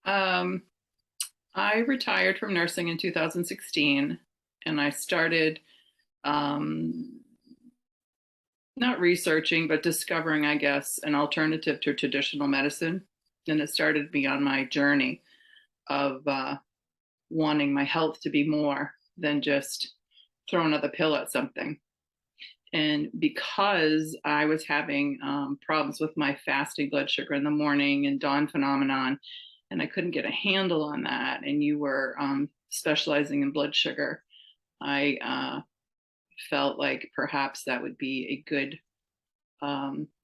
Um, I retired from nursing in 2016 and I started um, not researching, but discovering, I guess, an alternative to traditional medicine. And it started me on my journey of wanting my health to be more than just throw another pill at something. And because I was having problems with my fasting blood sugar in the morning and dawn phenomenon, and I couldn't get a handle on that, and you were specializing in blood sugar, I felt like perhaps that would be a good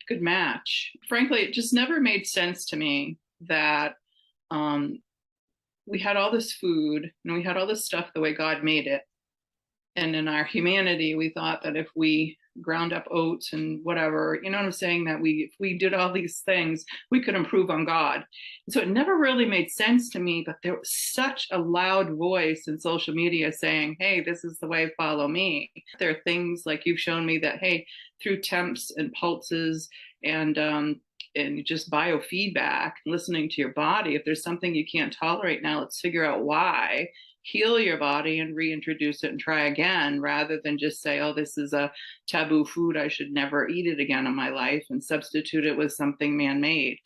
match. Frankly, it just never made sense to me that um, we had all this food and we had all this stuff the way God made it, and in our humanity we thought that if we ground up oats and whatever, you know what I'm saying, that if we did all these things we could improve on God. And so it never really made sense to me, but there was such a loud voice in social media saying, hey, this is the way, follow me. There are things like you've shown me that, hey, through temps and pulses and just biofeedback, listening to your body, if there's something you can't tolerate now, let's figure out why, heal your body and reintroduce it and try again, rather than just say, oh, this is a taboo food, I should never eat it again in my life, and substitute it with something man-made.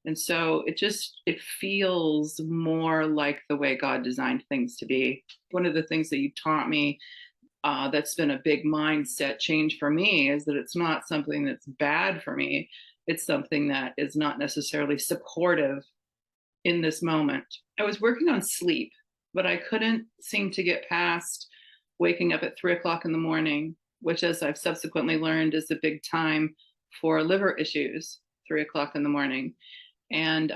And so it feels more like the way God designed things to be. One of the things that you taught me that's been a big mindset change for me is that it's not something that's bad for me. It's something that is not necessarily supportive in this moment. I was working on sleep, but I couldn't seem to get past waking up at 3 o'clock in the morning, which, as I've subsequently learned, is a big time for liver issues, 3 o'clock in the morning, and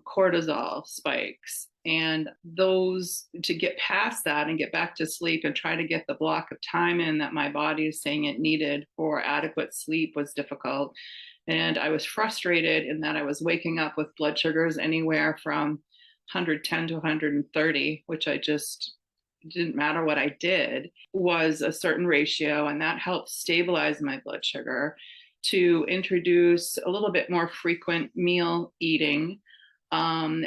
cortisol spikes. And those, to get past that and get back to sleep and try to get the block of time in that my body is saying it needed for adequate sleep was difficult. And I was frustrated in that I was waking up with blood sugars anywhere from 110 to 130, which I just didn't matter what I did, was a certain ratio. And that helped stabilize my blood sugar, to introduce a little bit more frequent meal eating. Um,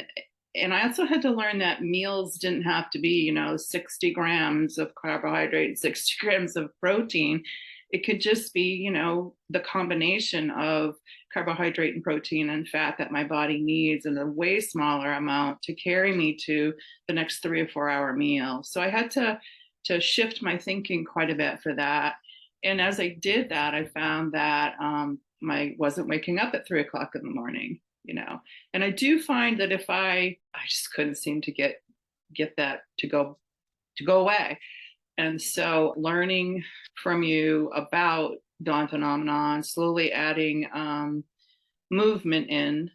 and I also had to learn that meals didn't have to be, 60 grams of carbohydrate, 60 grams of protein. It could just be, the combination of carbohydrate and protein and fat that my body needs in a way smaller amount to carry me to the next 3 or 4 hour meal. So I had to shift my thinking quite a bit for that. And as I did that, I found that I wasn't waking up at 3 o'clock in the morning, And I do find that if I just couldn't seem to get that to go away. And so learning from you about dawn phenomenon, slowly adding movement in,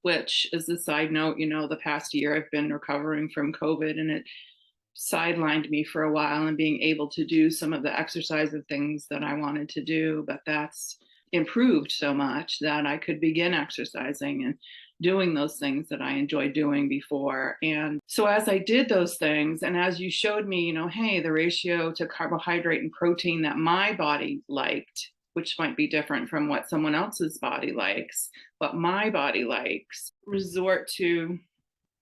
which is a side note, the past year I've been recovering from COVID, and it sidelined me for a while and being able to do some of the exercise of things that I wanted to do. But that's improved so much that I could begin exercising and doing those things that I enjoyed doing before. And so as I did those things, and as you showed me, hey, the ratio to carbohydrate and protein that my body liked, which might be different from what someone else's body likes, but my body likes, resort to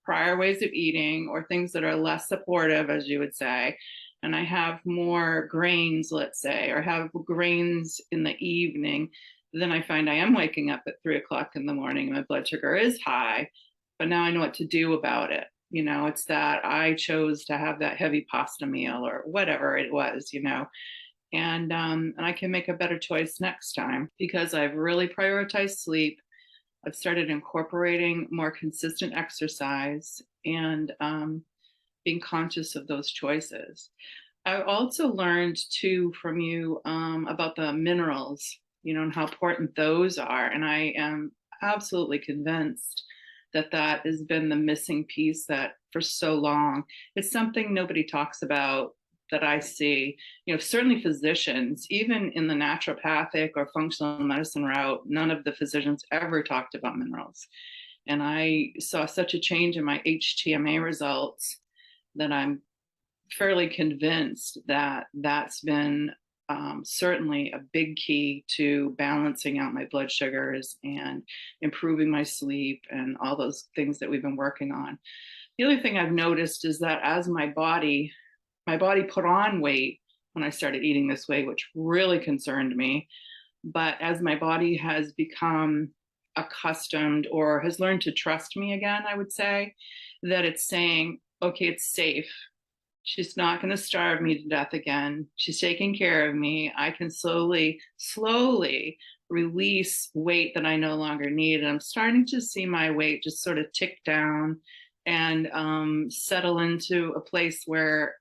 prior ways of eating or things that are less supportive, as you would say. And I have more grains, let's say, or have grains in the evening, then I find I am waking up at 3 o'clock in the morning. My blood sugar is high, but now I know what to do about it. It's that I chose to have that heavy pasta meal or whatever it was, and I can make a better choice next time because I've really prioritized sleep. I've started incorporating more consistent exercise and being conscious of those choices. I also learned too from you about the minerals, and how important those are. And I am absolutely convinced that that has been the missing piece that for so long. It's something nobody talks about that I see, certainly physicians, even in the naturopathic or functional medicine route, none of the physicians ever talked about minerals. And I saw such a change in my HTMA results that I'm fairly convinced that that's been certainly a big key to balancing out my blood sugars and improving my sleep and all those things that we've been working on. The other thing I've noticed is that as my body put on weight when I started eating this way, which really concerned me. But as my body has become accustomed or has learned to trust me again, I would say that it's saying, okay, it's safe. She's not going to starve me to death again. She's taking care of me. I can slowly release weight that I no longer need. And I'm starting to see my weight just sort of tick down and settle into a place where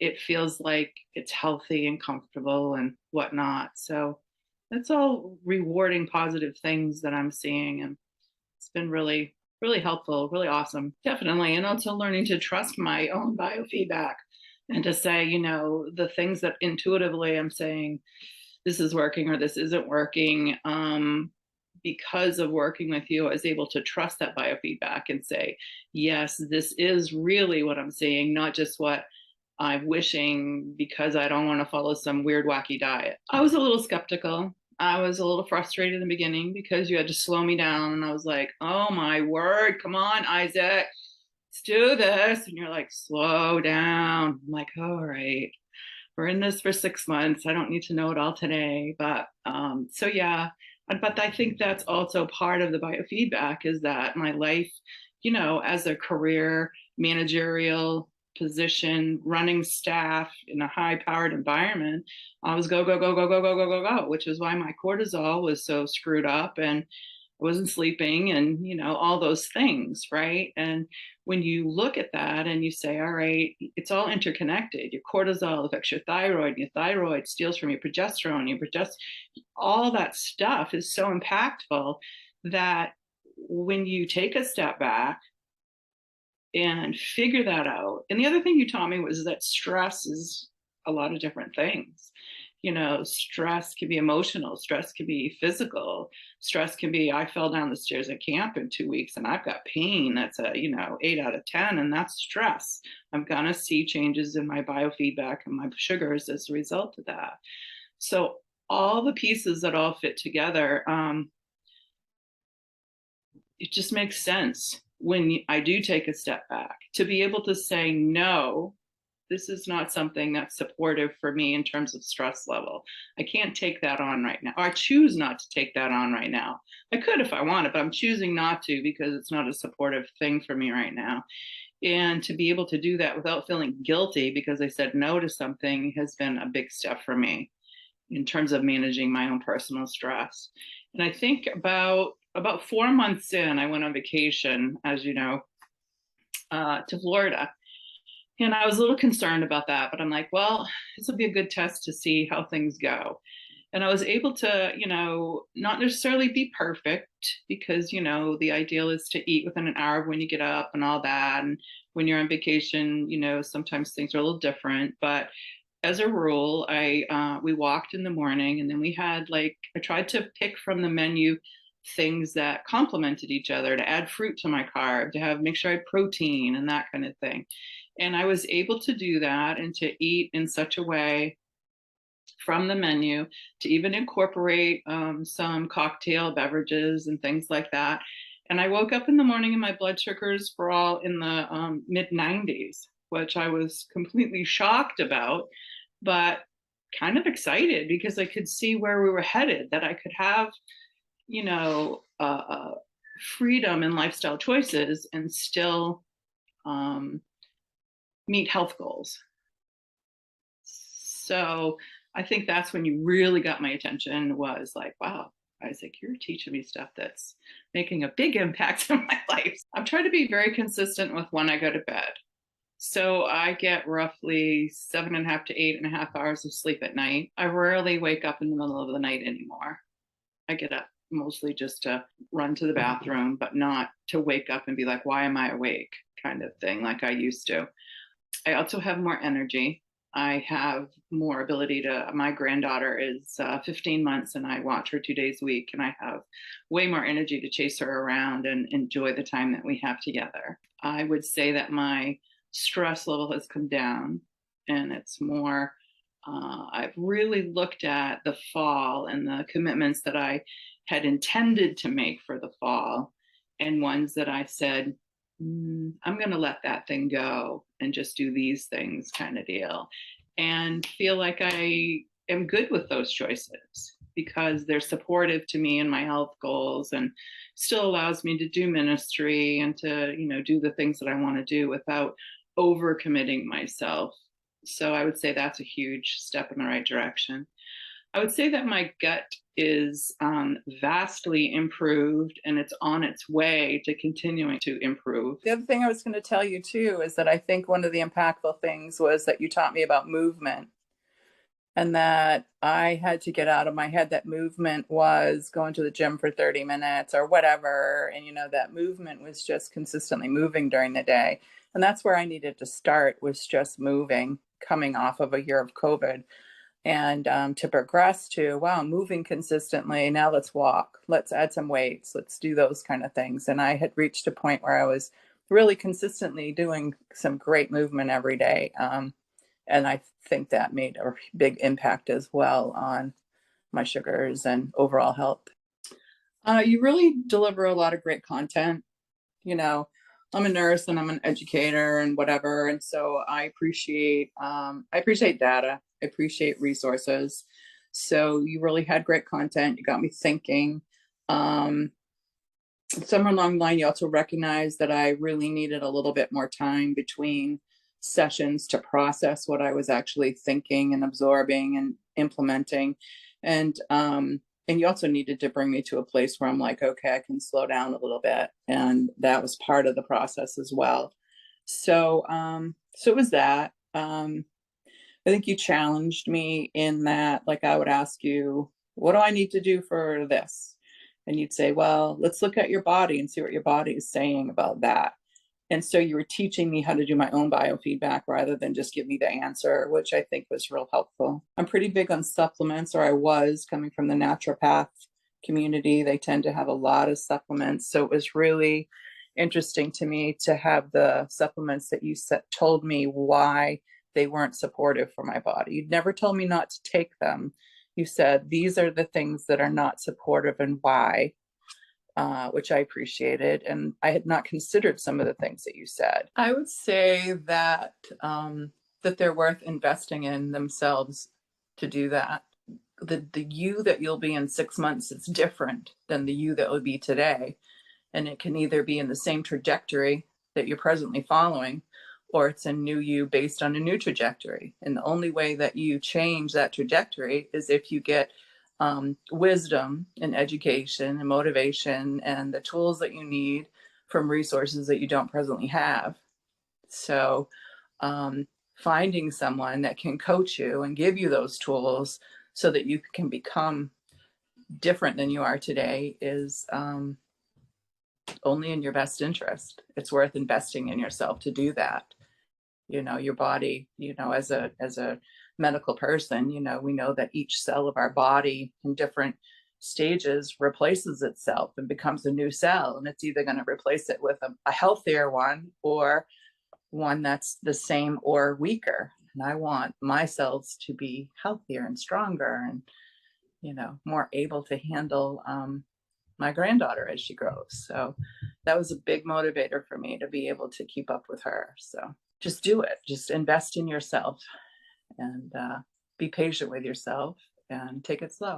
it feels like it's healthy and comfortable and whatnot. So that's all rewarding, positive things that I'm seeing. And it's been really, really helpful, really awesome. Definitely. And also learning to trust my own biofeedback and to say, the things that intuitively I'm saying, this is working or this isn't working. Because of working with you, I was able to trust that biofeedback and say, yes, this is really what I'm seeing, not just what I'm wishing because I don't want to follow some weird, wacky diet. I was a little skeptical. I was a little frustrated in the beginning because you had to slow me down. And I was like, oh my word, come on, Isaac, let's do this. And you're like, slow down. I'm like, all right, we're in this for 6 months. I don't need to know it all today. But so yeah, but I think that's also part of the biofeedback is that my life, as a career managerial position, running staff in a high powered environment, I was go, go, go, go, go, go, go, go, go, which is why my cortisol was so screwed up and I wasn't sleeping and, all those things. Right. And when you look at that and you say, all right, it's all interconnected. Your cortisol affects your thyroid, and your thyroid steals from your progesterone, all that stuff is so impactful that when you take a step back and figure that out. And the other thing you taught me was that stress is a lot of different things. Stress can be emotional, stress can be physical, stress can be, I fell down the stairs at camp in 2 weeks and I've got pain. That's a, 8 out of 10, and that's stress. I'm going to see changes in my biofeedback and my sugars as a result of that. So all the pieces that all fit together, it just makes sense when I do take a step back to be able to say, no, this is not something that's supportive for me in terms of stress level. I can't take that on right now. Or I choose not to take that on right now. I could if I wanted, but I'm choosing not to because it's not a supportive thing for me right now. And to be able to do that without feeling guilty because I said no to something has been a big step for me in terms of managing my own personal stress. And I think about 4 months in, I went on vacation, as you know, to Florida. And I was a little concerned about that, but I'm like, well, this will be a good test to see how things go. And I was able to, not necessarily be perfect because, the ideal is to eat within an hour of when you get up and all that. And when you're on vacation, sometimes things are a little different. But as a rule, we walked in the morning and then we had I tried to pick from the menu things that complemented each other, to add fruit to my carb, make sure I had protein and that kind of thing. And I was able to do that and to eat in such a way from the menu to even incorporate some cocktail beverages and things like that. And I woke up in the morning and my blood sugars were all in the mid 90s, which I was completely shocked about, but kind of excited because I could see where we were headed, that I could have freedom in lifestyle choices and still meet health goals. So I think that's when you really got my attention, was like, wow, Isaac, you're teaching me stuff that's making a big impact in my life. I'm trying to be very consistent with when I go to bed. So I get roughly 7.5 to 8.5 hours of sleep at night. I rarely wake up in the middle of the night anymore. I get up mostly just to run to the bathroom, but not to wake up and be like, why am I awake kind of thing like I used to. I also have more energy. I have more ability my granddaughter is 15 months and I watch her 2 days a week, and I have way more energy to chase her around and enjoy the time that we have together. I would say that my stress level has come down and it's more I've really looked at the fall and the commitments that I had intended to make for the fall, and ones that I said, I'm going to let that thing go and just do these things, kind of deal. And feel like I am good with those choices because they're supportive to me and my health goals, and still allows me to do ministry and to, do the things that I want to do without overcommitting myself. So I would say that's a huge step in the right direction. I would say that my gut is vastly improved, and it's on its way to continuing to improve. The other thing I was going to tell you too is that I think one of the impactful things was that you taught me about movement, and that I had to get out of my head that movement was going to the gym for 30 minutes or whatever. And, that movement was just consistently moving during the day. And that's where I needed to start, was just moving, coming off of a year of COVID. And to progress to, wow, moving consistently. Now let's walk, let's add some weights, let's do those kind of things. And I had reached a point where I was really consistently doing some great movement every day. And I think that made a big impact as well on my sugars and overall health. You really deliver a lot of great content. I'm a nurse and I'm an educator and whatever. And so I appreciate data. I appreciate resources. So you really had great content. You got me thinking. Somewhere along the line, you also recognized that I really needed a little bit more time between sessions to process what I was actually thinking and absorbing and implementing. And you also needed to bring me to a place where I'm like, okay, I can slow down a little bit. And that was part of the process as well. So it was that. I think you challenged me in that, like, I would ask you, what do I need to do for this? And you'd say, well, let's look at your body and see what your body is saying about that. And so you were teaching me how to do my own biofeedback rather than just give me the answer, which I think was real helpful. I'm pretty big on supplements, or I was, coming from the naturopath community. They tend to have a lot of supplements. So it was really interesting to me to have the supplements that you told me why they weren't supportive for my body. You'd never told me not to take them. You said, these are the things that are not supportive and why. Which I appreciated. And I had not considered some of the things that you said. I would say that that they're worth investing in themselves to do that. The you that you'll be in 6 months is different than the you that will be today. And it can either be in the same trajectory that you're presently following, or it's a new you based on a new trajectory. And the only way that you change that trajectory is if you get wisdom and education and motivation and the tools that you need from resources that you don't presently have. So finding someone that can coach you and give you those tools so that you can become different than you are today is only in your best interest. It's worth investing in yourself to do that. Your body, as a medical person, we know that each cell of our body in different stages replaces itself and becomes a new cell. And it's either going to replace it with a healthier one or one that's the same or weaker. And I want my cells to be healthier and stronger and, more able to handle my granddaughter as she grows. So that was a big motivator for me to be able to keep up with her. So just do it. Just invest in yourself and be patient with yourself and take it slow.